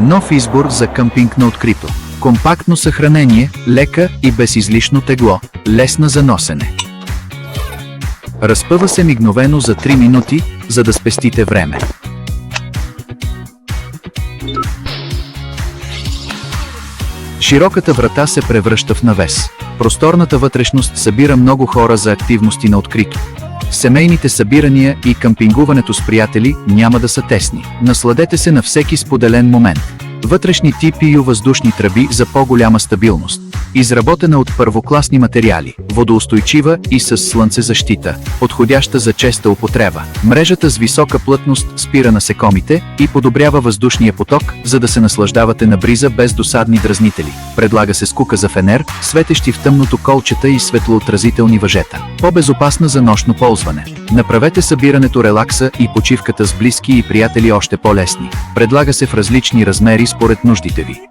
Нов избор за къмпинг на открито. Компактно съхранение, лека и без излишно тегло, лесна за носене. Разпъва се мигновено за 3 минути, за да спестите време. Широката врата се превръща в навес. Просторната вътрешност събира много хора за активности на открито. Семейните събирания и къмпингуването с приятели няма да са тесни. Насладете се на всеки споделен момент. Вътрешни TPU въздушни тръби за по-голяма стабилност. Изработена от първокласни материали, водоустойчива и с слънцезащита, подходяща за честа употреба. Мрежата с висока плътност спира насекомите и подобрява въздушния поток, за да се наслаждавате на бриза без досадни дразнители. Предлага се скука за фенер, светещи в тъмното колчета и светлоотразителни въжета. По-безопасна за нощно ползване. Направете събирането, релакса и почивката с близки и приятели още по-лесни. Предлага се в различни размери според нуждите ви.